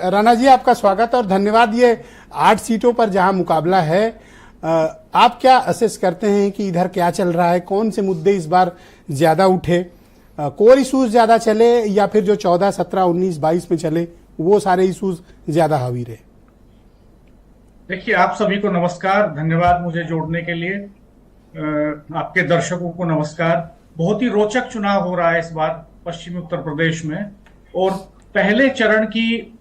राणा जी, आपका स्वागत और धन्यवाद। ये 8 सीटों पर जहां मुकाबला है, आप क्या असेस करते हैं कि इधर क्या चल रहा है? कौन से मुद्दे इस बार ज्यादा उठे? कोर इशूज ज्यादा चले या फिर जो 14, 17, 19, 22 में चले वो सारे इशूज ज्यादा हावी रहे? देखिए, आप सभी को नमस्कार। धन्यवाद मुझे जोड़ने के लिए। आपके दर्शकों को नमस्कार। बहुत ही रोचक चुनाव हो रहा है इस बार पश्चिमी उत्तर प्रदेश में। और पहले चरण की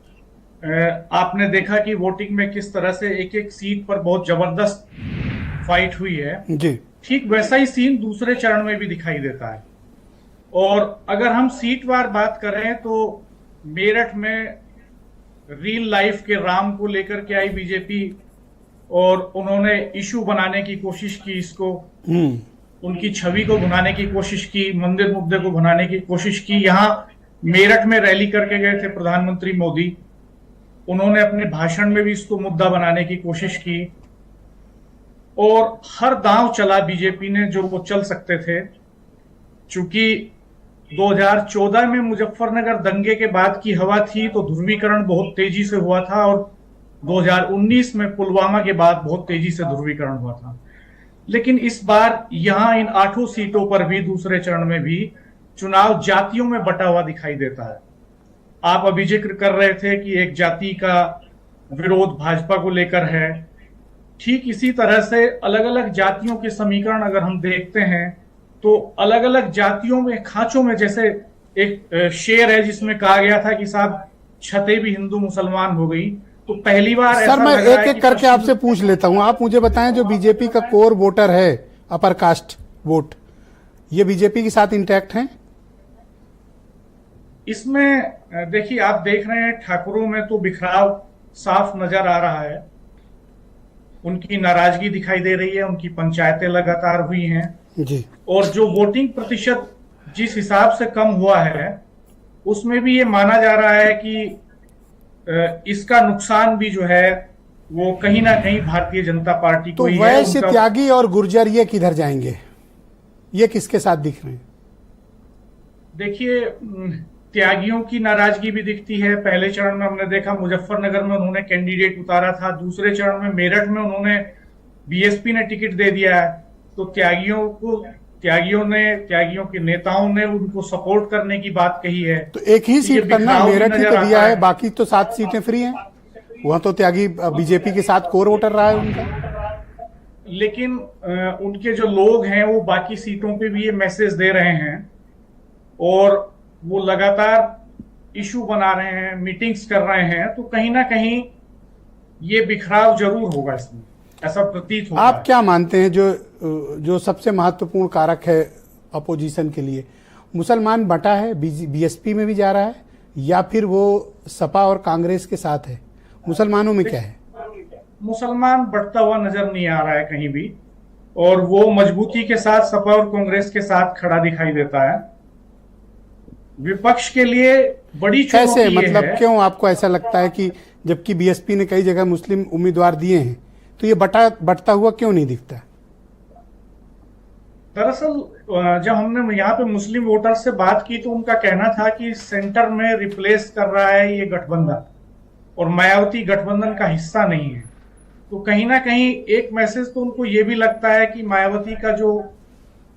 आपने देखा कि वोटिंग में किस तरह से एक एक सीट पर बहुत जबरदस्त फाइट हुई है। जी, ठीक वैसा ही सीन दूसरे चरण में भी दिखाई देता है। और अगर हम सीटवार बात करें तो मेरठ में रियल लाइफ के राम को लेकर के आई बीजेपी और उन्होंने इशू बनाने की कोशिश की, इसको उनकी छवि को भुनाने की कोशिश की, मंदिर मुद्दे को भुनाने की कोशिश की। यहां मेरठ में रैली करके गए थे प्रधानमंत्री मोदी, उन्होंने अपने भाषण में भी इसको मुद्दा बनाने की कोशिश की और हर दांव चला बीजेपी ने जो वो चल सकते थे। चूंकि 2014 में मुजफ्फरनगर दंगे के बाद की हवा थी तो ध्रुवीकरण बहुत तेजी से हुआ था और 2019 में पुलवामा के बाद बहुत तेजी से ध्रुवीकरण हुआ था। लेकिन इस बार यहां इन 8 सीटों पर भी दूसरे चरण में भी चुनाव जातियों में बटा हुआ दिखाई देता है। आप अभी जिक्र कर रहे थे कि एक जाति का विरोध भाजपा को लेकर है। ठीक इसी तरह से अलग अलग जातियों के समीकरण अगर हम देखते हैं तो अलग अलग जातियों में खांचों में, जैसे एक शेर है जिसमें कहा गया था कि साहब छतें भी हिंदू मुसलमान हो गई। तो पहली बार सर मैं एक एक करके आपसे पूछ लेता हूं। आप मुझे बताएं, जो बीजेपी का कोर वोटर है, अपर कास्ट वोट, ये बीजेपी के साथ इंटैक्ट हैं? इसमें देखिए, आप देख रहे हैं ठाकुरों में तो बिखराव साफ नजर आ रहा है। उनकी नाराजगी दिखाई दे रही है, उनकी पंचायतें लगातार हुई हैं जी। और जो वोटिंग प्रतिशत जिस हिसाब से कम हुआ है उसमें भी ये माना जा रहा है कि इसका नुकसान भी जो है वो कहीं ना कहीं भारतीय जनता पार्टी को तो ही है। वैश्य, त्यागी और गुर्जर ये किधर जाएंगे? ये किसके साथ दिख रहे हैं? देखिए, त्यागियों की नाराजगी भी दिखती है। पहले चरण में हमने देखा मुजफ्फरनगर में उन्होंने कैंडिडेट उतारा था, दूसरे चरण में मेरठ में उन्होंने बीएसपी ने टिकट दे दिया है। तो त्यागियों के नेताओं ने उनको सपोर्ट करने की बात कही है। तो एक ही सीट पर ना, मेरठ ही तो दिया है, बाकी तो 7 सीटें फ्री हैं। वहां तो त्यागी बीजेपी के साथ कोर वोटर रहा है उनका। लेकिन उनके जो लोग हैं वो बाकी सीटों पे भी ये मैसेज दे रहे हैं और वो लगातार इशू बना रहे हैं, मीटिंग्स कर रहे हैं। तो कहीं ना कहीं ये बिखराव जरूर होगा इसमें, ऐसा प्रतीत होता है। आप क्या मानते हैं जो सबसे महत्वपूर्ण कारक है अपोजिशन के लिए? मुसलमान बटा है, बीएसपी में भी जा रहा है, या फिर वो सपा और कांग्रेस के साथ है? मुसलमानों में क्या है? मुसलमान बढ़ता हुआ नजर नहीं आ रहा है कहीं भी और वो मजबूती के साथ सपा और कांग्रेस के साथ खड़ा दिखाई देता है। विपक्ष के लिए बड़ी चुनौती कैसे, मतलब है। क्यों आपको ऐसा लगता है कि जबकि बीएसपी ने कई जगह मुस्लिम उम्मीदवार दिए हैं तो ये बढ़ता हुआ क्यों नहीं दिखता? दरअसल जब हमने यहाँ पे मुस्लिम वोटर्स से बात की तो उनका कहना था कि सेंटर में रिप्लेस कर रहा है ये गठबंधन और मायावती गठबंधन का हिस्सा नहीं है। तो कहीं ना कहीं एक मैसेज तो उनको ये भी लगता है कि मायावती का जो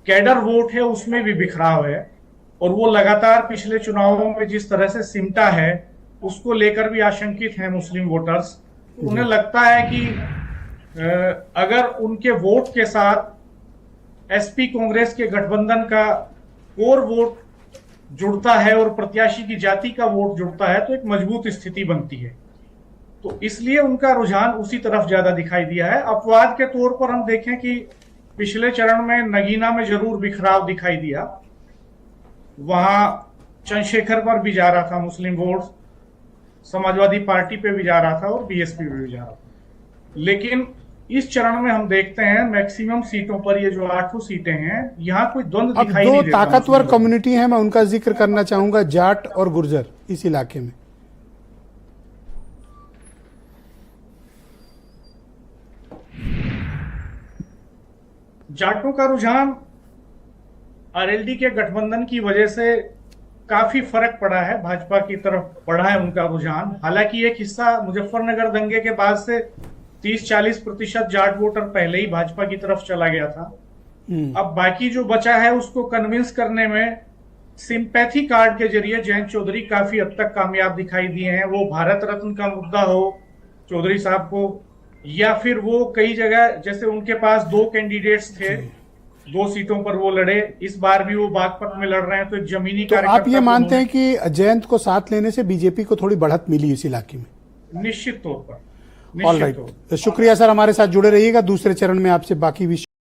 कैडर वोट है उसमें भी बिखराव है और वो लगातार पिछले चुनावों में जिस तरह से सिमटा है उसको लेकर भी आशंकित हैं मुस्लिम वोटर्स। उन्हें लगता है कि अगर उनके वोट के साथ एसपी कांग्रेस के गठबंधन का कोर वोट जुड़ता है और प्रत्याशी की जाति का वोट जुड़ता है तो एक मजबूत स्थिति बनती है। तो इसलिए उनका रुझान उसी तरफ ज्यादा दिखाई दिया है। अपवाद के तौर पर हम देखें कि पिछले चरण में नगीना में जरूर बिखराव दिखाई दिया, वहां चंद्रशेखर पर भी जा रहा था मुस्लिम वोट, समाजवादी पार्टी पे भी जा रहा था और बीएसपी पे भी जा रहा था। लेकिन इस चरण में हम देखते हैं मैक्सिमम सीटों पर, ये जो 8 सीटें हैं, यहाँ कोई द्वंद्व दिखाई नहीं देता। दो ताकतवर कम्युनिटी है, मैं उनका जिक्र करना चाहूंगा, जाट और गुर्जर इस इलाके में। जाटों का रुझान आरएलडी के गठबंधन की वजह से काफी फर्क पड़ा है, भाजपा की तरफ बढ़ा है उनका रुझान। हालांकि एक हिस्सा मुजफ्फरनगर दंगे के बाद से 30-40% जाट वोटर पहले ही भाजपा की तरफ चला गया था। अब बाकी जो बचा है उसको कन्विंस करने में सिंपैथी कार्ड के जरिए जयंत चौधरी काफी हद तक कामयाब दिखाई दिए हैं। वो भारत रत्न का मुद्दा हो चौधरी साहब को, या फिर वो कई जगह, जैसे उनके पास 2 कैंडिडेट्स थे, 2 सीटों पर वो लड़े, इस बार भी वो बागपत में लड़ रहे हैं, तो एक जमीनी तो आप ये मानते हैं कि जयंत को साथ लेने से बीजेपी को थोड़ी बढ़त मिली इस इलाके में? निश्चित तौर पर। ऑल राइट, शुक्रिया सर, हमारे साथ जुड़े रहिएगा। दूसरे चरण में आपसे बाकी विषय